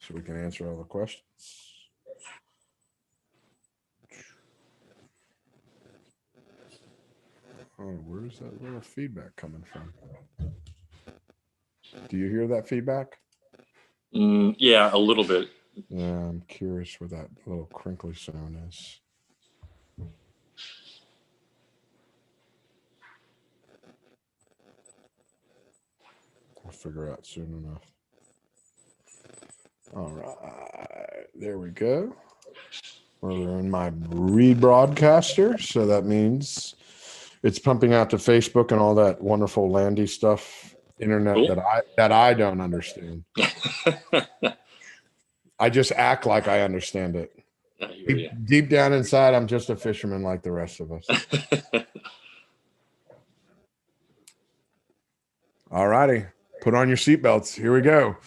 so we can answer all the questions. Oh, where's that little feedback coming from? Do you hear that feedback? Yeah, a little bit. Yeah, I'm curious where that little crinkly sound is. I'll figure out soon enough. All right, there we go. We're in my rebroadcaster, so that means it's pumping out to Facebook and all that wonderful landy stuff, internet Cool. that I don't understand. I just act like I understand it. I hear you. Deep down inside, I'm just a fisherman like the rest of us. All righty, put on your seatbelts. Here we go.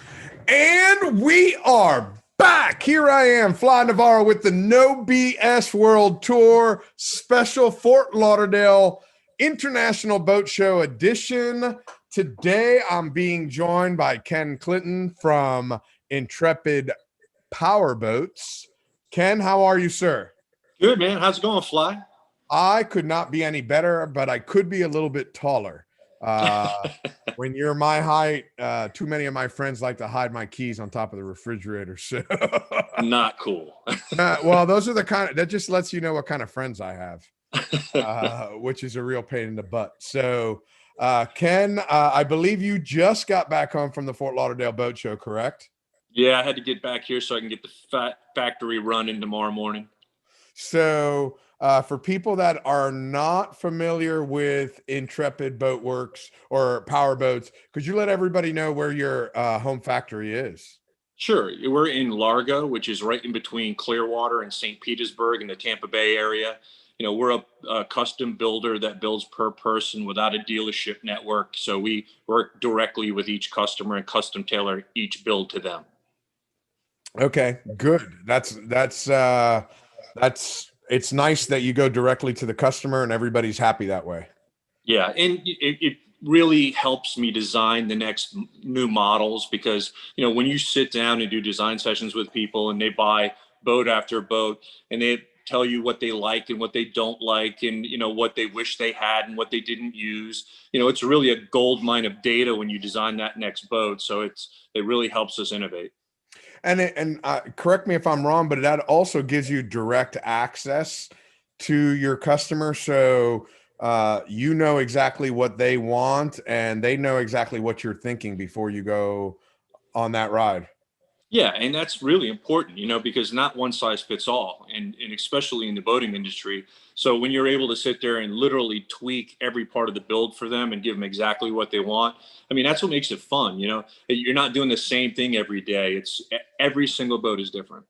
And we are back. Here I am, Fly Navarro with the No BS World Tour special Fort Lauderdale International Boat Show edition. Today, I'm being joined by Ken Clinton from Intrepid Powerboats. Ken, how are you, sir? Good, man. How's it going, Fly? I could not be any better, but I could be a little bit taller. When you're my height, too many of my friends like to hide my keys on top of the refrigerator. So Not cool. well, those are the kind of, that just lets you know what kind of friends I have, which is a real pain in the butt. So, Ken, I believe you just got back home from the Fort Lauderdale Boat Show, correct? Yeah, I had to get back here so I can get the factory running tomorrow morning. So, for people that are not familiar with Intrepid Boat Works or Power Boats, could you let everybody know where your home factory is? Sure. We're in Largo, which is right in between Clearwater and St. Petersburg in the Tampa Bay area. We're a custom builder that builds per person without a dealership network. So we work directly with each customer and custom tailor each build to them. Okay, good. That's it's nice that you go directly to the customer and everybody's happy that way. Yeah, and it really helps me design the next new models because, when you sit down and do design sessions with people and they buy boat after boat and they tell you what they like and what they don't like and, what they wish they had and what they didn't use, it's really a gold mine of data when you design that next boat. So it really helps us innovate. And correct me if I'm wrong, but that also gives you direct access to your customer. So you know exactly what they want and they know exactly what you're thinking before you go on that ride. Yeah, and that's really important, because not one size fits all, and especially in the boating industry. So when you're able to sit there and literally tweak every part of the build for them and give them exactly what they want, I mean, that's what makes it fun. You're not doing the same thing every day. It's every single boat is different.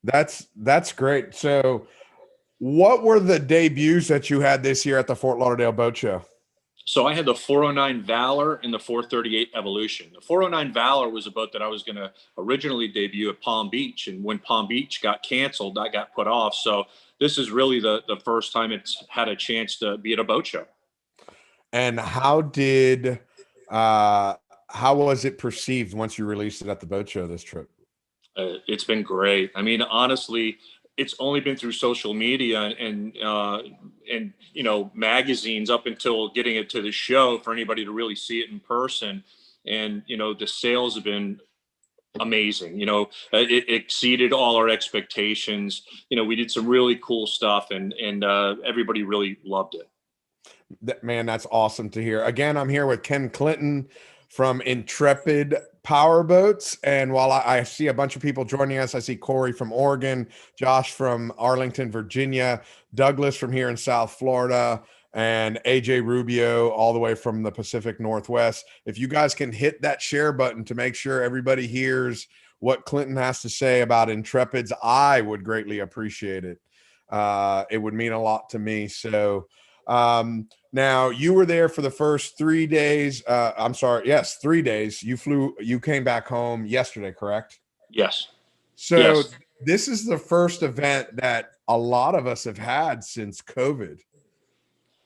That's great. So what were the debuts that you had this year at the Fort Lauderdale Boat Show? So I had the 409 Valor and the 438 Evolution. The 409 Valor was a boat that I was going to originally debut at Palm Beach. And when Palm Beach got canceled, I got put off. So this is really the first time it's had a chance to be at a boat show. And how was it perceived once you released it at the boat show this trip? It's been great. I mean, honestly, it's only been through social media and magazines up until getting it to the show for anybody to really see it in person. And the sales have been amazing. It exceeded all our expectations. We did some really cool stuff, and everybody really loved it. Man, that's awesome to hear. Again, I'm here with Ken Clinton from Intrepid Powerboats. And while I see a bunch of people joining us, I see Corey from Oregon, Josh from Arlington, Virginia, Douglas from here in South Florida, and AJ Rubio all the way from the Pacific Northwest. If you guys can hit that share button to make sure everybody hears what Clinton has to say about Intrepids, I would greatly appreciate it. It would mean a lot to me. So now you were there for the first 3 days. I'm sorry. Yes. 3 days. You came back home yesterday, correct? Yes. So yes. This is the first event that a lot of us have had since COVID.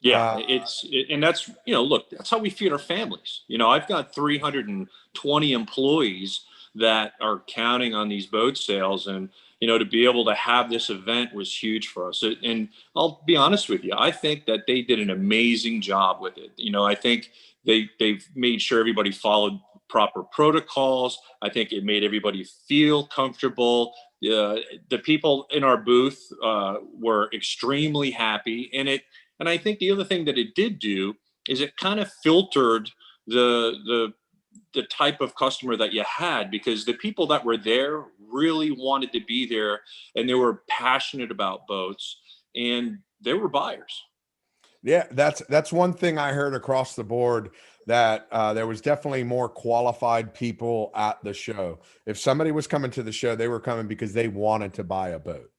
Yeah, and that's, look, that's how we feed our families. I've got 320 employees that are counting on these boat sales. And, to be able to have this event was huge for us. And I'll be honest with you, I think that they did an amazing job with it. I think they've made sure everybody followed proper protocols. I think it made everybody feel comfortable. The people in our booth were extremely happy, and I think the other thing that it did do is it kind of filtered the the type of customer that you had, because the people that were there really wanted to be there, and they were passionate about boats, and they were buyers. Yeah, that's one thing I heard across the board, that there was definitely more qualified people at the show. If somebody was coming to the show, they were coming because they wanted to buy a boat.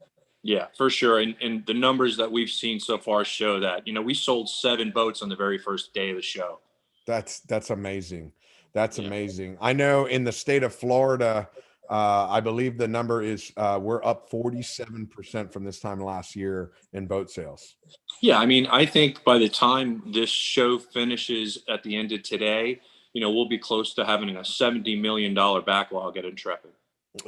Yeah, for sure. And the numbers that we've seen so far show that. We sold 7 boats on the very first day of the show. That's amazing. That's Yeah. amazing. I know in the state of Florida, I believe the number is we're up 47% from this time last year in boat sales. Yeah, I mean, I think by the time this show finishes at the end of today, we'll be close to having a $70 million backlog at Intrepid.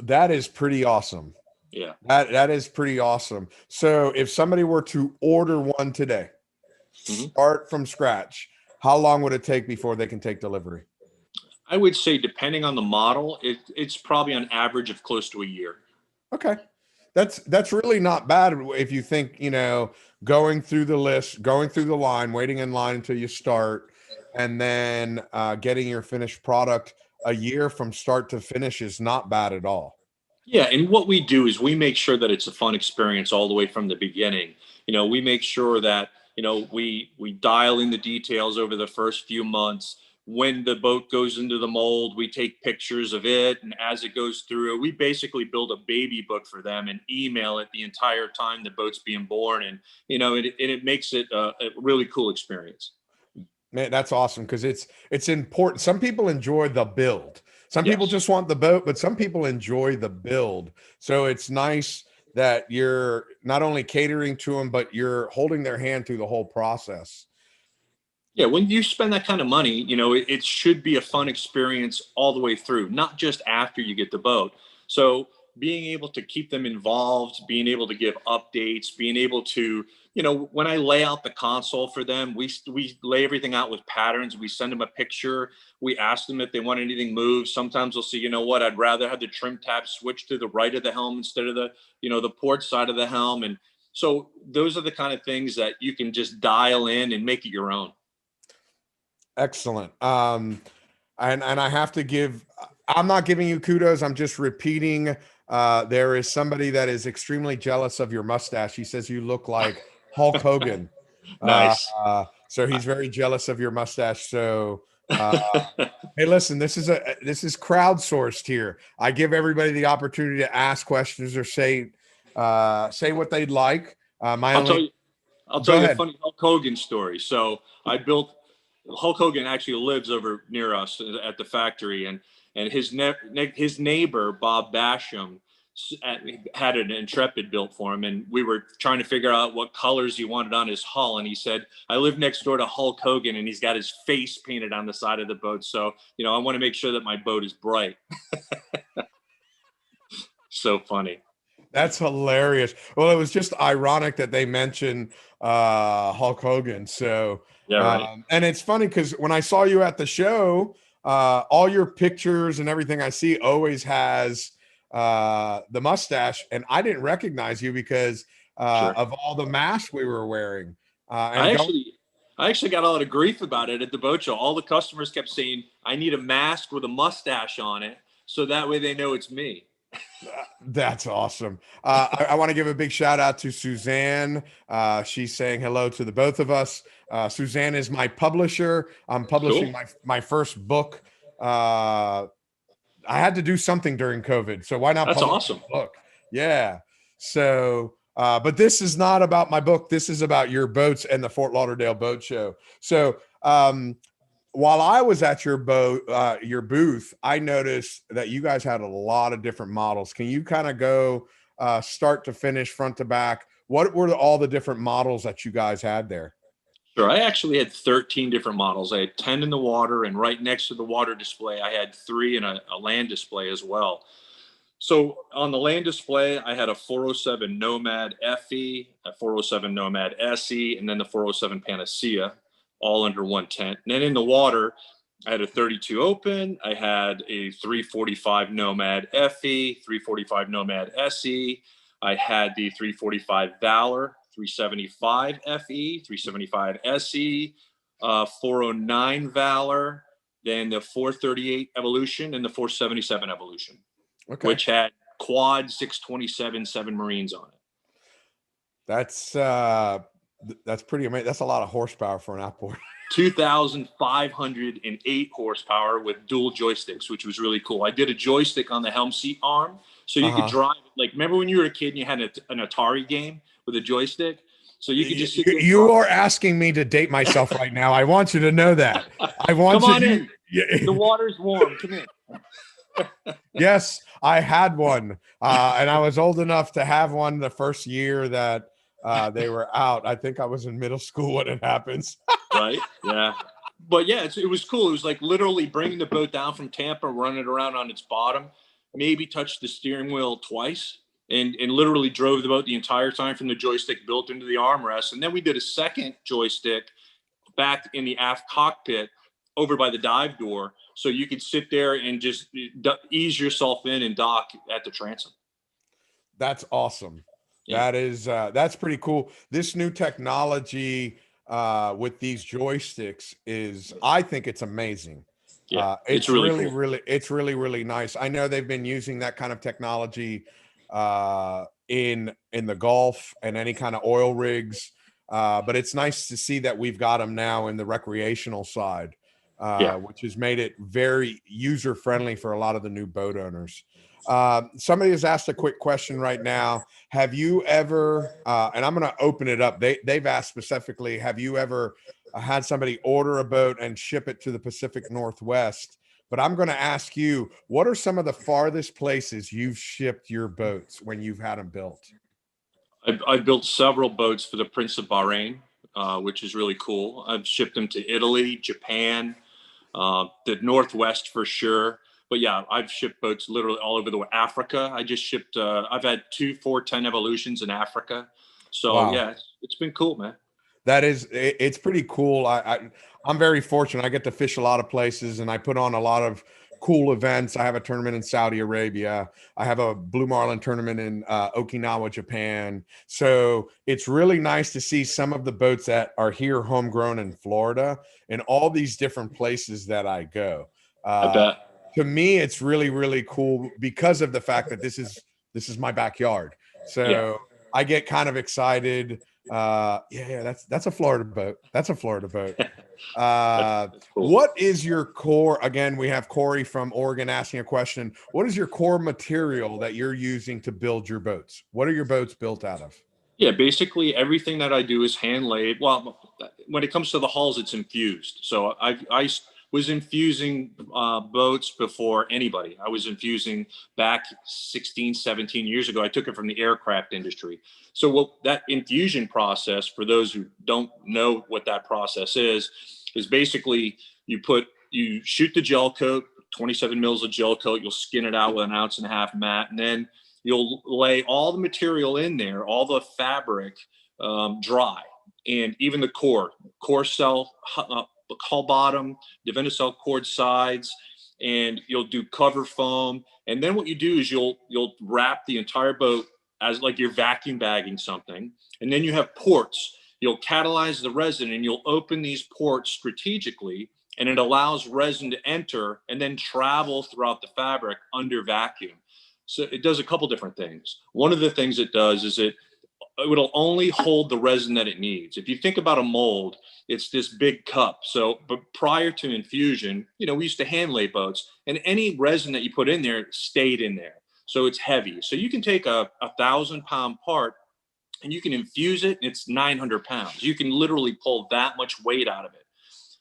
That is pretty awesome. Yeah. That is pretty awesome. So if somebody were to order one today, Mhm. start from scratch, how long would it take before they can take delivery? I would say, depending on the model, it's probably on average of close to a year. Okay. That's really not bad if you think, going through the list, going through the line, waiting in line until you start, and then getting your finished product a year from start to finish is not bad at all. Yeah, and what we do is we make sure that it's a fun experience all the way from the beginning. We make sure that we dial in the details over the first few months. When the boat goes into the mold, we take pictures of it, and as it goes through, we basically build a baby book for them and email it the entire time the boat's being born, and it makes it a really cool experience. Man, that's awesome because it's important. Some people enjoy the build. Some people Yes. just want the boat, but some people enjoy the build. So it's nice that you're not only catering to them, but you're holding their hand through the whole process. Yeah, when you spend that kind of money, it should be a fun experience all the way through, not just after you get the boat. So being able to keep them involved, being able to give updates, being able to, when I lay out the console for them, we lay everything out with patterns. We send them a picture. We ask them if they want anything moved. Sometimes they'll say, what, I'd rather have the trim tab switch to the right of the helm instead of the port side of the helm. And so those are the kind of things that you can just dial in and make it your own. Excellent. And I have to I'm not giving you kudos. I'm just repeating. There is somebody that is extremely jealous of your mustache. He says you look like Hulk Hogan. Nice. So he's very jealous of your mustache. So, hey, listen, this is crowdsourced here. I give everybody the opportunity to ask questions or say what they'd like. I'll tell you. I'll Go tell you a ahead. funny Hulk Hogan story. So Hulk Hogan actually lives over near us at the factory, and his neighbor Bob Basham had an Intrepid built for him, and we were trying to figure out what colors he wanted on his hull, and he said, "I live next door to Hulk Hogan, and he's got his face painted on the side of the boat, so I want to make sure that my boat is bright." So funny. That's hilarious. Well, it was just ironic that they mentioned Hulk Hogan. So, Yeah, right. and it's funny because when I saw you at the show, all your pictures and everything I see always has the mustache, and I didn't recognize you because Sure. of all the masks we were wearing. I actually got a lot of grief about it at the boat show. All the customers kept saying, "I need a mask with a mustache on it, so that way they know it's me." That's awesome. I want to give a big shout out to Suzanne. She's saying hello to the both of us. Suzanne is my publisher. I'm publishing Cool. my first book. I had to do something during COVID, so why not That's publish awesome. a book? Yeah. So, but this is not about my book. This is about your boats and the Fort Lauderdale Boat Show. So, while I was at your booth, I noticed that you guys had a lot of different models. Can you kind of go start to finish, front to back? What were all the different models that you guys had there? Sure. I actually had 13 different models. I had 10 in the water, and right next to the water display, I had 3 in a land display as well. So on the land display, I had a 407 Nomad FE, a 407 Nomad SE, and then the 407 Panacea, all under one tent. And then in the water, I had a 32 Open, I had a 345 Nomad FE, 345 Nomad SE, I had the 345 Valor, 375 FE, 375 SE, 409 Valor, then the 438 Evolution, and the 477 Evolution, Okay. which had quad 627 7 Marines on it. That's pretty amazing. That's a lot of horsepower for an outboard. 2,508 horsepower with dual joysticks, which was really cool. I did a joystick on the helm seat arm, so you could drive. Like, remember when you were a kid and you had an Atari game with a joystick? So you could just sit there. You are asking me to date myself right now. I want you to know that. I want Come on you. in. The water's warm. Come in. Yes, I had one, and I was old enough to have one the first year that they were out. I think I was in middle school when it happens. Right? Yeah. But yeah, it was cool. It was like literally bringing the boat down from Tampa, running it around on its bottom, maybe touched the steering wheel twice, and literally drove the boat the entire time from the joystick built into the armrest. And then we did a second joystick back in the aft cockpit over by the dive door, so you could sit there and just ease yourself in and dock at the transom. That's awesome. Yeah. That's pretty cool. This new technology with these joysticks I think it's amazing. Yeah, It's really cool. it's really nice. I know they've been using that kind of technology in the Gulf and any kind of oil rigs, but it's nice to see that we've got them now in the recreational side, which has made it very user friendly for a lot of the new boat owners. Somebody has asked a quick question right now. Have you ever, and I'm going to open it up. They've asked specifically, have you ever had somebody order a boat and ship it to the Pacific Northwest? But I'm going to ask you, what are some of the farthest places you've shipped your boats when you've had them built? I've built several boats for the Prince of Bahrain, which is really cool. I've shipped them to Italy, Japan, the Northwest for sure. But yeah, I've shipped boats literally all over Africa. I just shipped, I've had 2 410 Evolutions in Africa. So Wow. yeah, it's been cool, man. It's pretty cool. I'm very fortunate. I get to fish a lot of places and I put on a lot of cool events. I have a tournament in Saudi Arabia. I have a Blue Marlin tournament in Okinawa, Japan. So it's really nice to see some of the boats that are here homegrown in Florida and all these different places that I go. I bet. To me, it's really cool because of the fact that this is my backyard. So I get kind of excited. That's a Florida boat. That's a Florida boat. That's cool. What is your core? Again, we have Corey from Oregon asking a question. What is your core material that you're using to build your boats? What are your boats built out of? Yeah, basically everything that I do is hand laid. Well, when it comes to the hulls, it's infused. So I was infusing boats before anybody. I was infusing back 16, 17 years ago. I took it from the aircraft industry. So that infusion process, for those who don't know what that process is basically you shoot the gel coat, 27 mils of gel coat. You'll skin it out with 1.5 ounce mat, and then you'll lay all the material in there, all the fabric dry, and even the core cell, hull bottom, Divinacell cord sides, and you'll do cover foam. And then what you do is you'll wrap the entire boat as like you're vacuum bagging something. And then you have ports. You'll catalyze the resin and you'll open these ports strategically, and it allows resin to enter and then travel throughout the fabric under vacuum. So it does a couple different things. One of the things it does is it'll only hold the resin that it needs. If you think about a mold, it's this big cup. So, but prior to infusion, we used to hand lay boats, and any resin that you put in there stayed in there. So it's heavy. So you can take a 1,000-pound part and you can infuse it, and it's 900 pounds. You can literally pull that much weight out of it.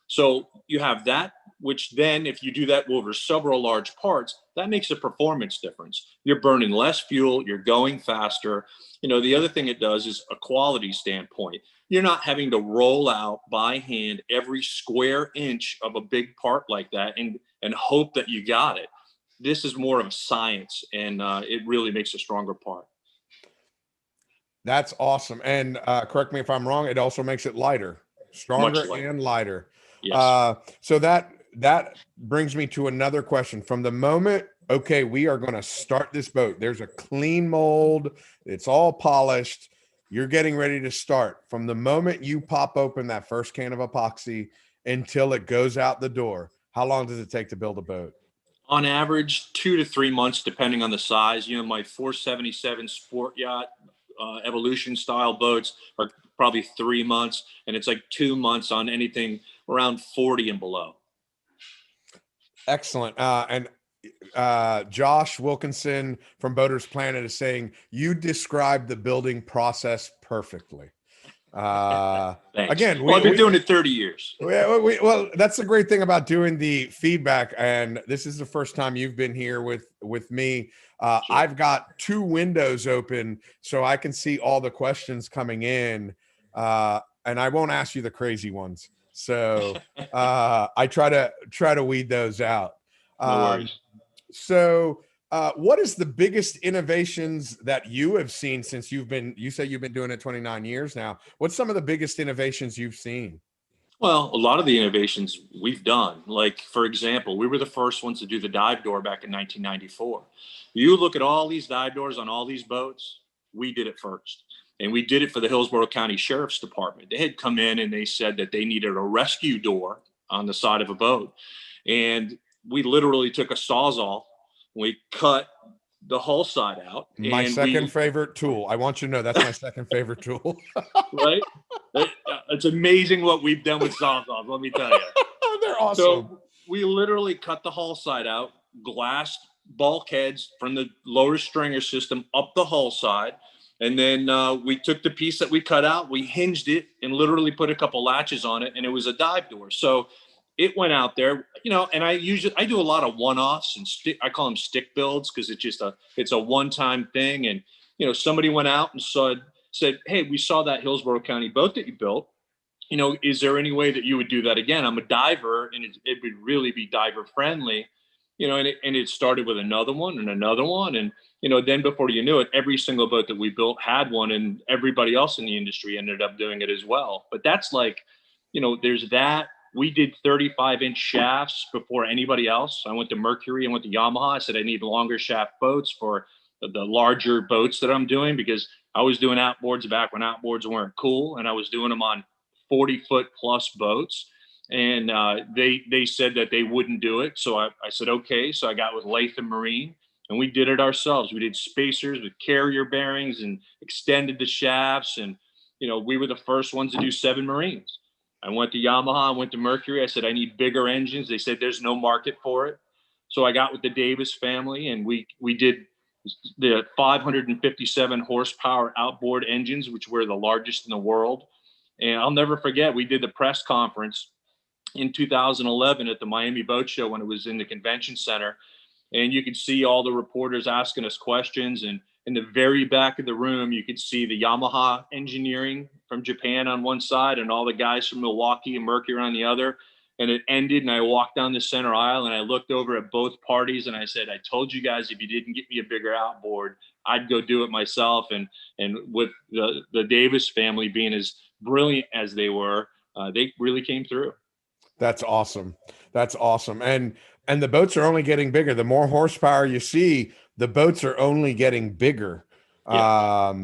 So you have that, which then if you do that over several large parts, that makes a performance difference. You're burning less fuel, you're going faster. The other thing it does is a quality standpoint. you're not having to roll out by hand every square inch of a big part like that and hope that you got it. This is more of a science, and it really makes a stronger part. That's awesome. And correct me if I'm wrong, it also makes it lighter, Much stronger lighter. and lighter. Yes. So that brings me to another question. From the moment, okay, we are going to start this boat, there's a clean mold, it's all polished, you're getting ready to start. From the moment you pop open that first can of epoxy until it goes out the door, how long does it take to build a boat? On average, 2 to 3 months, depending on the size. You know, my 477 sport yacht evolution style boats are probably 3 months, and it's like 2 months on anything around 40 and below. Excellent. And Josh Wilkinson from Boaters Planet is saying you described the building process perfectly. Thanks. Again, Well, I've been doing it 30 years. well, that's the great thing about doing the feedback. And this is the first time you've been here with me. Sure. I've got 2 windows open so I can see all the questions coming in. And I won't ask you the crazy ones. So I try to weed those out. No worries. So, what is the biggest innovations that you have seen since you say you've been doing it 29 years now? What's some of the biggest innovations you've seen? Well, a lot of the innovations we've done, like, for example, we were the first ones to do the dive door back in 1994. You look at all these dive doors on all these boats, we did it first. And we did it for the Hillsborough County Sheriff's Department. They had come in and they said that they needed a rescue door on the side of a boat. And we literally took a Sawzall, we cut the hull side out. My And second favorite tool. I want you to know that's my second favorite tool. right? It's amazing what we've done with Sawzalls, let me tell you. They're awesome. So we literally cut the hull side out, glassed bulkheads from the lower stringer system up the hull side. And then we took the piece that we cut out, we hinged it and literally put a couple latches on it, and it was a dive door. So it went out there, you know, and I do a lot of one-offs and I call them stick builds because it's a one-time thing. And, you know, somebody went out and said, hey, we saw that Hillsborough County boat that you built. You know, is there any way that you would do that again? I'm a diver, and it would really be diver friendly, you know, and it started with another one and another one. And, you know, then before you knew it, every single boat that we built had one, and everybody else in the industry ended up doing it as well. But that's like, you know, there's that. We did 35-inch shafts before anybody else. I went to Mercury, I went to Yamaha. I said, I need longer shaft boats for the larger boats that I'm doing, because I was doing outboards back when outboards weren't cool, and I was doing them on 40-foot plus boats. And they said that they wouldn't do it. So I said, okay. So I got with Latham Marine, and we did it ourselves. We did spacers with carrier bearings and extended the shafts. And, you know, we were the first ones to do 7 Marines. I went to Yamaha, I went to Mercury. I said, I need bigger engines. They said, there's no market for it. So I got with the Davis family, and we did the 557 horsepower outboard engines, which were the largest in the world. And I'll never forget, we did the press conference in 2011 at the Miami Boat Show when it was in the convention center. And you could see all the reporters asking us questions. And in the very back of the room, you could see the Yamaha engineering from Japan on one side and all the guys from Milwaukee and Mercury on the other. And it ended, and I walked down the center aisle, and I looked over at both parties, and I said, I told you guys, if you didn't get me a bigger outboard, I'd go do it myself. And with the Davis family being as brilliant as they were, they really came through. That's awesome. That's awesome. And the boats are only getting bigger. The more horsepower you see, the boats are only getting bigger. Yeah.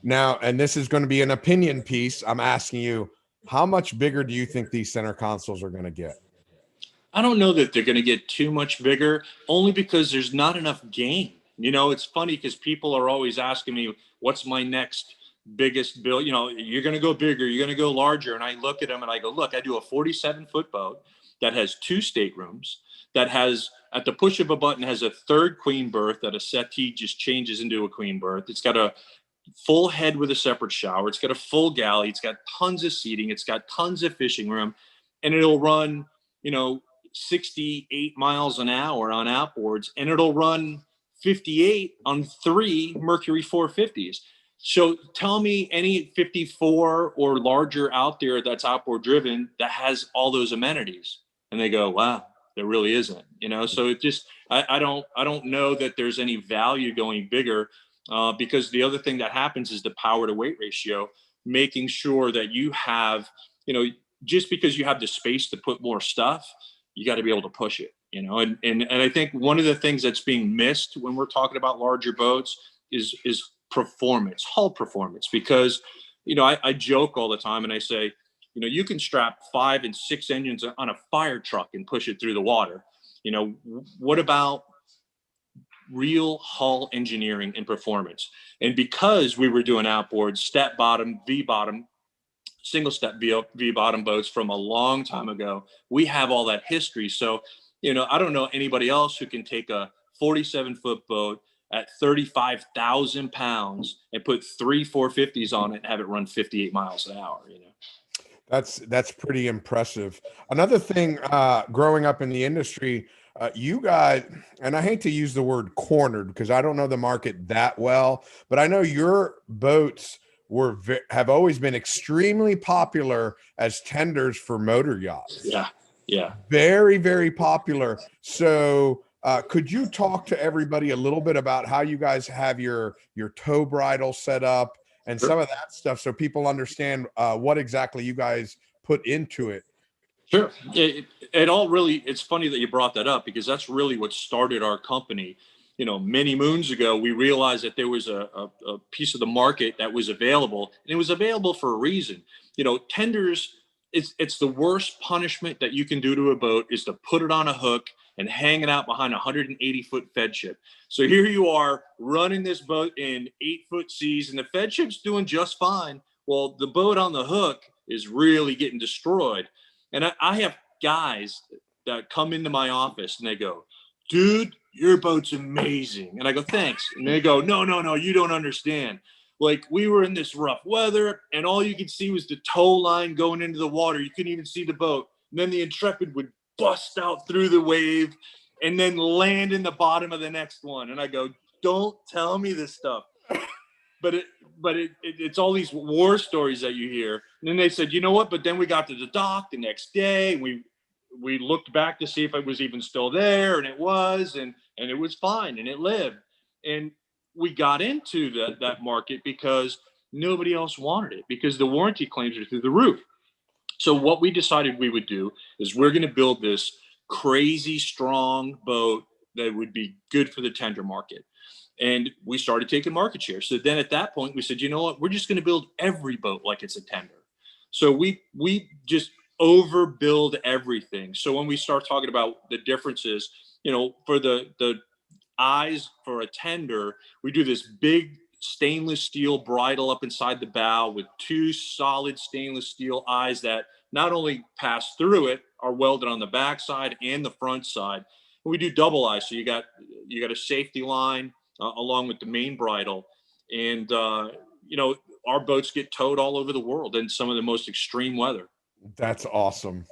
Now, and this is going to be an opinion piece. I'm asking you, how much bigger do you think these center consoles are going to get? I don't know that they're going to get too much bigger, only because there's not enough game. You know, it's funny because people are always asking me, what's my next biggest build? You know, you're going to go bigger, you're going to go larger. And I look at them and I go, look, I do a 47-foot boat that has 2 staterooms, that has, at the push of a button, has a 3rd queen berth that a settee just changes into a queen berth. It's got a full head with a separate shower. It's got a full galley. It's got tons of seating. It's got tons of fishing room, and it'll run, you know, 68 miles an hour on outboards, and it'll run 58 on 3 Mercury 450s. So tell me any 54 or larger out there that's outboard driven that has all those amenities. And they go, wow, there really isn't, you know? So it just, I don't know that there's any value going bigger, because the other thing that happens is the power to weight ratio, making sure that you have, you know, just because you have the space to put more stuff, you got to be able to push it, you know? And I think one of the things that's being missed when we're talking about larger boats is performance, hull performance, because, you know, I joke all the time and I say, you know, you can strap 5 and 6 engines on a fire truck and push it through the water. You know, what about real hull engineering and performance? And because we were doing outboard step bottom, V bottom, single step V bottom boats from a long time ago, we have all that history. So, you know, I don't know anybody else who can take a 47-foot boat at 35,000 pounds and put 450s on it and have it run 58 miles an hour, you know? That's pretty impressive. Another thing, growing up in the industry, you guys, and I hate to use the word cornered because I don't know the market that well, but I know your boats have always been extremely popular as tenders for motor yachts. Yeah. Yeah. Very, very popular. So, could you talk to everybody a little bit about how you guys have your tow bridle set up and Sure. some of that stuff, so people understand what exactly you guys put into it? Sure. It all really, it's funny that you brought that up because that's really what started our company. You know, many moons ago, we realized that there was a piece of the market that was available, and it was available for a reason. You know, tenders, it's the worst punishment that you can do to a boat is to put it on a hook and hang it out behind a 180-foot fed ship. So here you are running this boat in 8-foot seas, and the fed ship's doing just fine. Well, the boat on the hook is really getting destroyed. And I have guys that come into my office and they go, dude, your boat's amazing. And I go, thanks. And they go, no, no, no, you don't understand. Like, we were in this rough weather and all you could see was the tow line going into the water. You couldn't even see the boat. And then the Intrepid would bust out through the wave and then land in the bottom of the next one. And I go, don't tell me this stuff. But it's all these war stories that you hear. And then they said, you know what? But then we got to the dock the next day, and we looked back to see if it was even still there, and it was, and it was fine, and it lived. And we got into that market because nobody else wanted it because the warranty claims are through the roof. So what we decided we would do is we're going to build this crazy strong boat that would be good for the tender market. And we started taking market share. So then at that point, we said, you know what? We're just going to build every boat like it's a tender. So we just overbuild everything. So when we start talking about the differences, you know, for the eyes for a tender, we do this big stainless steel bridle up inside the bow with 2 solid stainless steel eyes that not only pass through it, are welded on the back side and the front side. And we do double eyes. So you got a safety line along with the main bridle. And, you know, our boats get towed all over the world in some of the most extreme weather. That's awesome.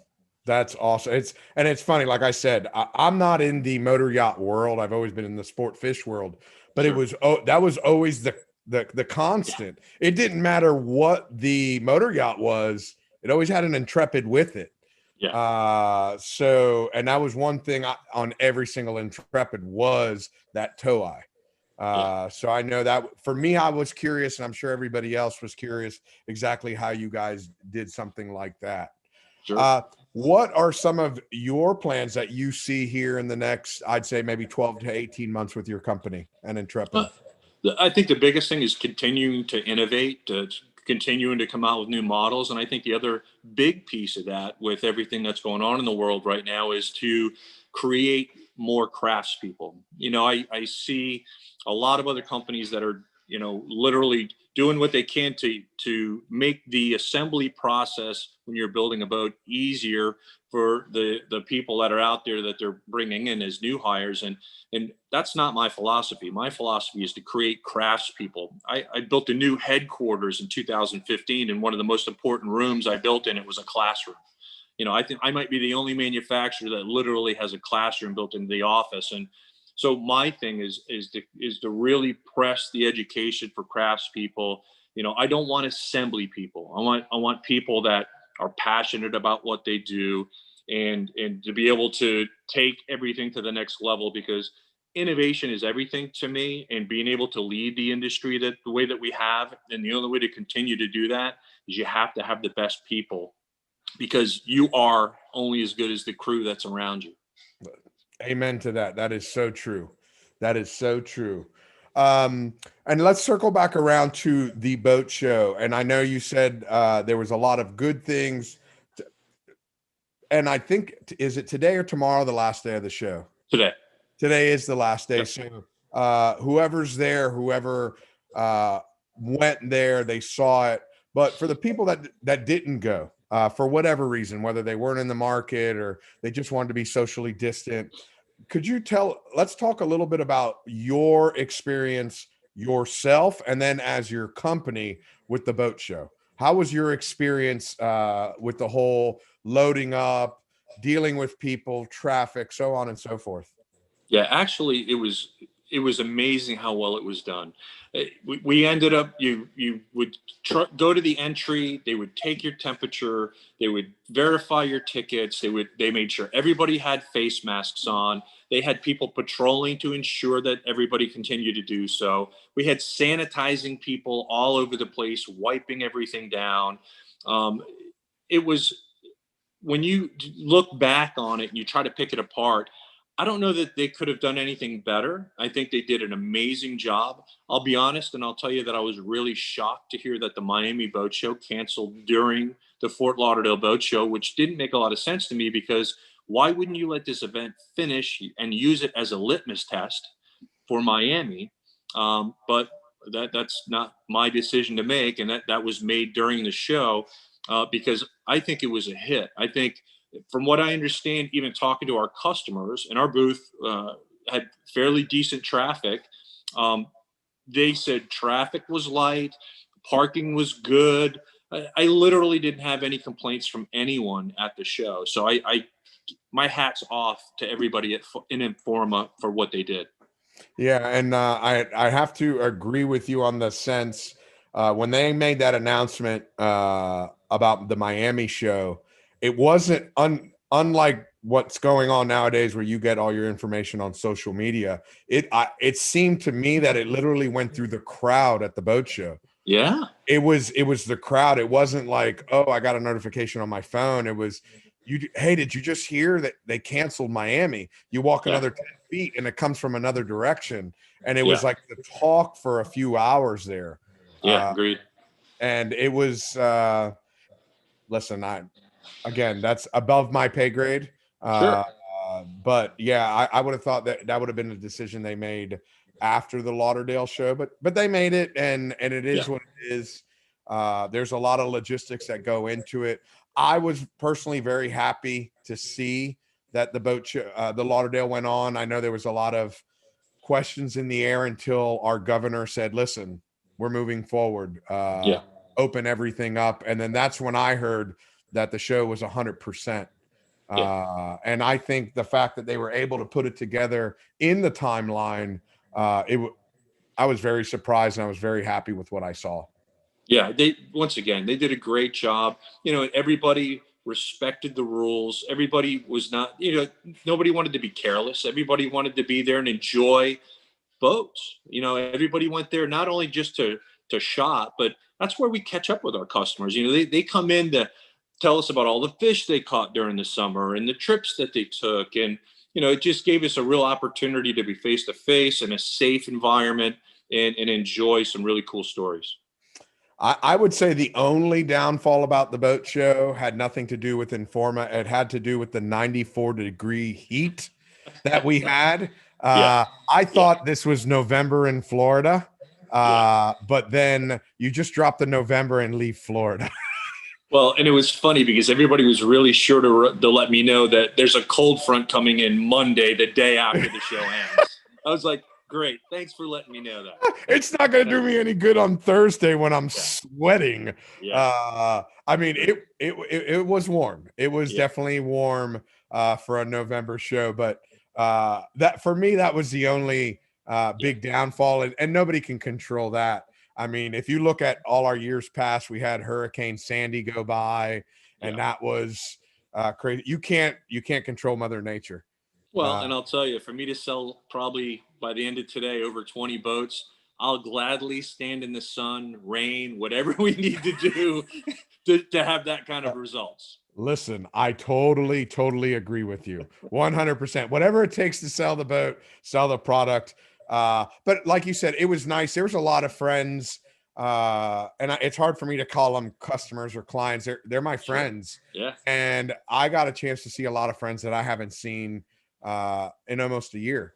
That's awesome. It's funny. Like I said, I'm not in the motor yacht world. I've always been in the sport fish world, but Sure. that was always the constant. Yeah. It didn't matter what the motor yacht was. It always had an Intrepid with it. Yeah. So, and that was one thing on every single Intrepid was that tow eye. So I know that for me, I was curious, and I'm sure everybody else was curious exactly how you guys did something like that. Sure. What are some of your plans that you see here in the next, I'd say maybe 12 to 18 months with your company and Intrepid? I think the biggest thing is continuing to innovate, continuing to come out with new models. And I think the other big piece of that with everything that's going on in the world right now is to create more craftspeople. You know, I see a lot of other companies that are, you know, literally doing what they can to make the assembly process when you're building a boat easier for the people that are out there that they're bringing in as new hires. And that's not my philosophy. My philosophy is to create craftspeople. I built a new headquarters in 2015, and one of the most important rooms I built in it was a classroom. You know, I think I might be the only manufacturer that literally has a classroom built into the office. And So my thing is to really press the education for craftspeople. I don't want assembly people. I want people that are passionate about what they do, and to be able to take everything to the next level, because innovation is everything to me, and being able to lead the industry that the way that we have, and the only way to continue to do that is you have to have the best people, because you are only as good as the crew that's around you. Amen to that. That is so true. That is so true. And let's circle back around to the boat show. And I know you said there was a lot of good things. And I think, is it today or tomorrow, the last day of the show? Today. Today is the last day. Yep. So whoever's there, whoever went there, they saw it. But for the people that didn't go, for whatever reason, whether they weren't in the market or they just wanted to be socially distant, let's talk a little bit about your experience yourself, and then as your company with the boat show. How was your experience with the whole loading up, dealing with people, traffic, so on and so forth? Yeah, actually, it was amazing how well it was done. We ended up, you would go to the entry. They would take your temperature. They would verify your tickets. They made sure everybody had face masks on. They had people patrolling to ensure that everybody continued to do so. We had sanitizing people all over the place, wiping everything down. It was, when you look back on it and you try to pick it apart, I don't know that they could have done anything better. I think they did an amazing job. I'll be honest, and I'll tell you that I was really shocked to hear that the Miami Boat Show canceled during the Fort Lauderdale Boat Show, which didn't make a lot of sense to me, because why wouldn't you let this event finish and use it as a litmus test for Miami? But that's not my decision to make, and that was made during the show, because I think it was a hit. I think, from what I understand, even talking to our customers, and our booth had fairly decent traffic. They said traffic was light, parking was good. I literally didn't have any complaints from anyone at the show. So my hat's off to everybody in Informa for what they did. Yeah, and I have to agree with you on the sense when they made that announcement about the Miami show, it wasn't unlike what's going on nowadays, where you get all your information on social media. It seemed to me that it literally went through the crowd at the boat show. Yeah. It was the crowd. It wasn't like, oh, I got a notification on my phone. It was, hey, did you just hear that they canceled Miami? You walk another 10 feet and it comes from another direction. And it was like the talk for a few hours there. Yeah, agreed. And it was, listen, again, that's above my pay grade. Sure. But yeah, I would have thought that would have been a decision they made after the Lauderdale show, but they made it, and it is what it is. There's a lot of logistics that go into it. I was personally very happy to see that the boat show, the Lauderdale, went on. I know there was a lot of questions in the air until our governor said, listen, we're moving forward, open everything up. And then that's when I heard that the show was 100%. And I think the fact that they were able to put it together in the timeline, I was very surprised, and I was very happy with what I saw. Yeah, once again, they did a great job. Everybody respected the rules. Everybody was not, nobody wanted to be careless. Everybody wanted to be there and enjoy boats. Everybody went there not only just to shop, but that's where we catch up with our customers. They come in to tell us about all the fish they caught during the summer and the trips that they took. And, it just gave us a real opportunity to be face to face in a safe environment and enjoy some really cool stories. I would say the only downfall about the boat show had nothing to do with Informa. It had to do with the 94-degree heat that we had. I thought this was November in Florida, but then you just drop the November and leave Florida. Well, and it was funny because everybody was really sure to let me know that there's a cold front coming in Monday, the day after the show ends. I was like, great. Thanks for letting me know that. It's not going to do me any good on Thursday when I'm sweating. I mean, it was warm. It was definitely warm for a November show, but That for me, that was the only big downfall, and nobody can control that. I mean, if you look at all our years past, we had Hurricane Sandy go by, and Yeah. that was crazy. You can't control Mother Nature. Well, Uh, and I'll tell you, for me to sell probably by the end of today over 20 boats, I'll gladly stand in the sun, rain, whatever we need to do to have that kind of results. Listen, I totally agree with you. 100%. Whatever it takes to sell the boat, sell the product. But like you said, it was nice. There was a lot of friends, it's hard for me to call them customers or clients. They're my Sure. friends, Yeah. and I got a chance to see a lot of friends that I haven't seen in almost a year,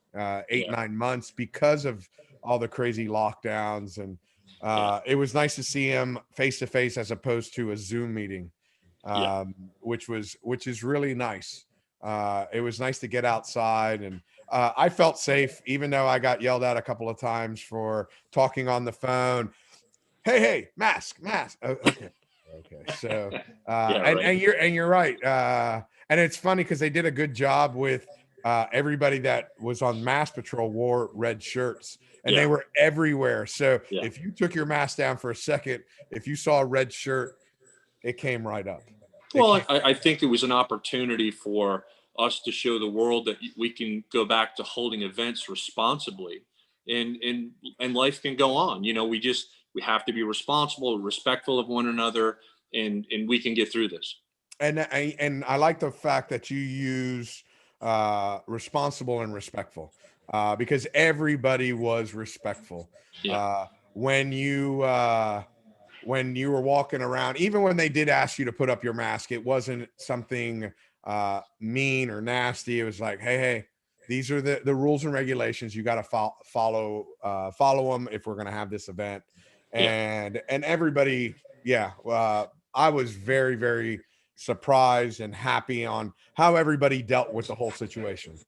eight, Yeah. 9 months, because of all the crazy lockdowns. And Yeah. it was nice to see them face to face as opposed to a Zoom meeting, Yeah. which is really nice. It was nice to get outside, and I felt safe, even though I got yelled at a couple of times for talking on the phone. Hey, mask, mask. Oh, okay. So, Yeah. and Right. you're right. And it's funny because they did a good job with everybody that was on mask patrol wore red shirts, and they Yeah. were everywhere. So Yeah. if you took your mask down for a second, if you saw a red shirt, it came right up. It Well, came. I think it was an opportunity for us to show the world that we can go back to holding events responsibly, and life can go on. We have to be responsible, respectful of one another, and we can get through this. And I like the fact that you use responsible and respectful, because everybody was respectful Yeah. uh, when you when you were walking around. Even when they did ask you to put up your mask, it wasn't something mean or nasty. It was like, hey, these are the rules and regulations. You got to follow them if we're going to have this event. Yeah. And everybody, yeah. I was very surprised and happy on how everybody dealt with the whole situation.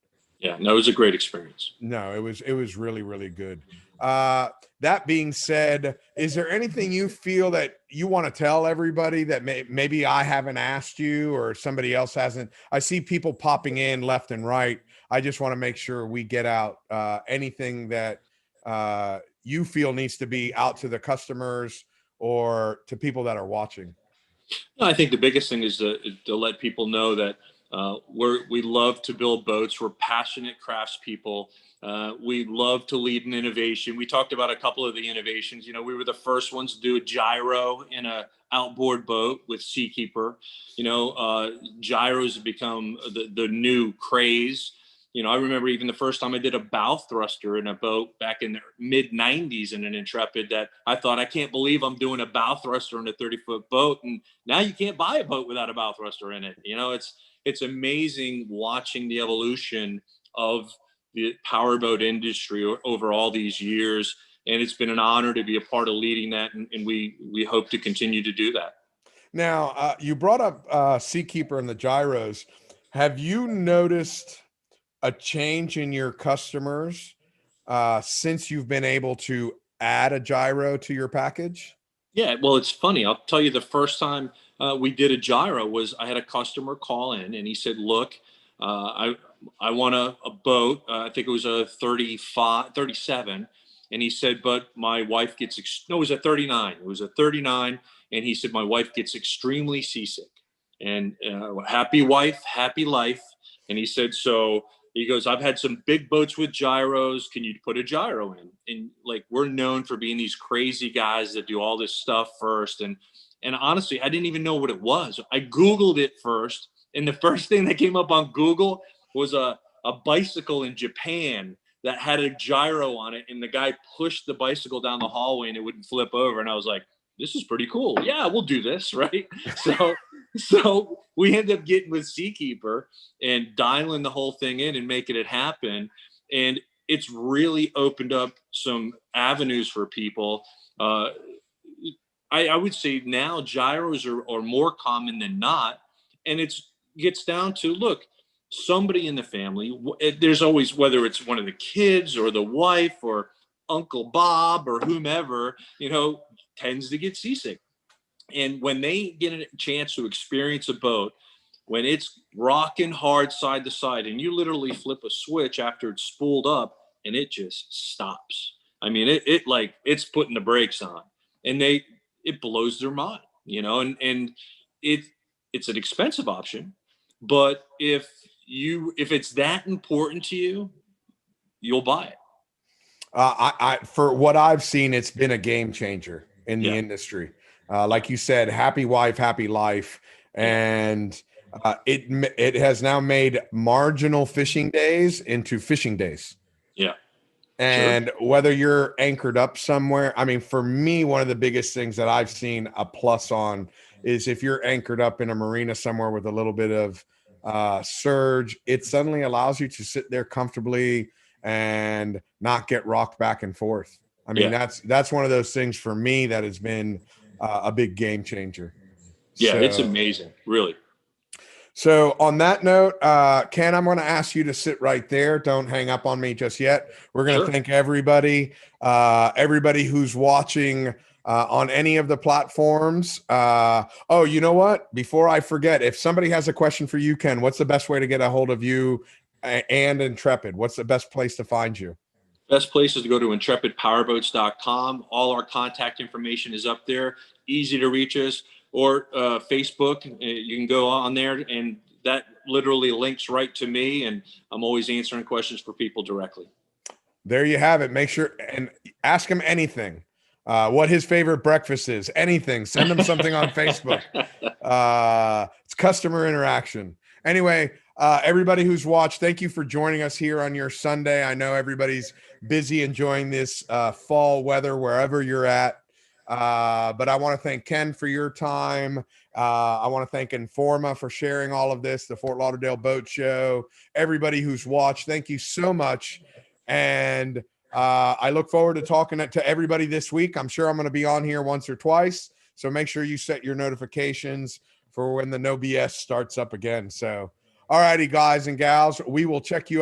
Yeah. No, it was a great experience. No, it was really good. Uh, that being said, is there anything you feel that you want to tell everybody that maybe I haven't asked you or somebody else hasn't? I see people popping in left and right. I just want to make sure we get out anything that you feel needs to be out to the customers or to people that are watching. No, I think the biggest thing is to let people know that we love to build boats. We're passionate craftspeople. We love to lead in innovation. We talked about a couple of the innovations. We were the first ones to do a gyro in a outboard boat with Seakeeper. Gyros have become the new craze. I remember even the first time I did a bow thruster in a boat back in the mid 90s in an Intrepid, that I thought, I can't believe I'm doing a bow thruster in a 30-foot boat. And now you can't buy a boat without a bow thruster in it. It's amazing watching the evolution of the powerboat industry over all these years. And it's been an honor to be a part of leading that. And we hope to continue to do that. Now, you brought up Seakeeper and the gyros. Have you noticed a change in your customers since you've been able to add a gyro to your package? Yeah, well, it's funny. I'll tell you, the first time we did a gyro was I had a customer call in, and he said, "Look, I want a boat. I think it was a 35, 37." And he said, "But my wife gets no, it was a 39. It was a 39." And he said, "My wife gets extremely seasick, and happy wife, happy life." And he said, "So." He goes, "I've had some big boats with gyros. Can you put a gyro in?" And like, we're known for being these crazy guys that do all this stuff first. And honestly, I didn't even know what it was. I Googled it first. And the first thing that came up on Google was a bicycle in Japan that had a gyro on it. And the guy pushed the bicycle down the hallway and it wouldn't flip over. And I was like, this is pretty cool. Yeah, we'll do this. Right. So we ended up getting with Seakeeper and dialing the whole thing in and making it happen. And it's really opened up some avenues for people. I would say now gyros are more common than not. And it gets down to, look, somebody in the family, there's always, whether it's one of the kids or the wife or Uncle Bob or whomever, tends to get seasick. And when they get a chance to experience a boat when it's rocking hard side to side, and you literally flip a switch after it's spooled up, and it just stops. I mean, it like it's putting the brakes on, and it blows their mind, and it it's an expensive option, but if it's that important to you, you'll buy it. For what I've seen, it's been a game changer in the Yeah. industry. Like you said, happy wife, happy life, and it has now made marginal fishing days into fishing days. Yeah. Sure. And whether you're anchored up somewhere, I mean, for me, one of the biggest things that I've seen a plus on is if you're anchored up in a marina somewhere with a little bit of surge, it suddenly allows you to sit there comfortably and not get rocked back and forth. I mean, Yeah. that's one of those things for me that has been a big game changer. Yeah. It's So, amazing. Really. so on that note, Ken, I'm going to ask you to sit right there. Don't hang up on me just yet. We're going to Sure. thank everybody who's watching on any of the platforms. Oh, you know what? Before I forget, if somebody has a question for you, Ken, what's the best way to get a hold of you and Intrepid? What's the best place to find you? Best place is to go to intrepidpowerboats.com. All our contact information is up there. Easy to reach us. Or Facebook. You can go on there, and that literally links right to me. And I'm always answering questions for people directly. There you have it. Make sure and ask him anything. What his favorite breakfast is, anything. Send him something on Facebook. It's customer interaction. Anyway, everybody who's watched, thank you for joining us here on your Sunday. I know everybody's busy enjoying this fall weather wherever you're at. But I want to thank Ken for your time. I want to thank Informa for sharing all of this, the Fort Lauderdale Boat Show, everybody who's watched. Thank you so much. And I look forward to talking to everybody this week. I'm sure I'm going to be on here once or twice. So make sure you set your notifications for when the No BS starts up again. So, all righty, guys and gals, we will check you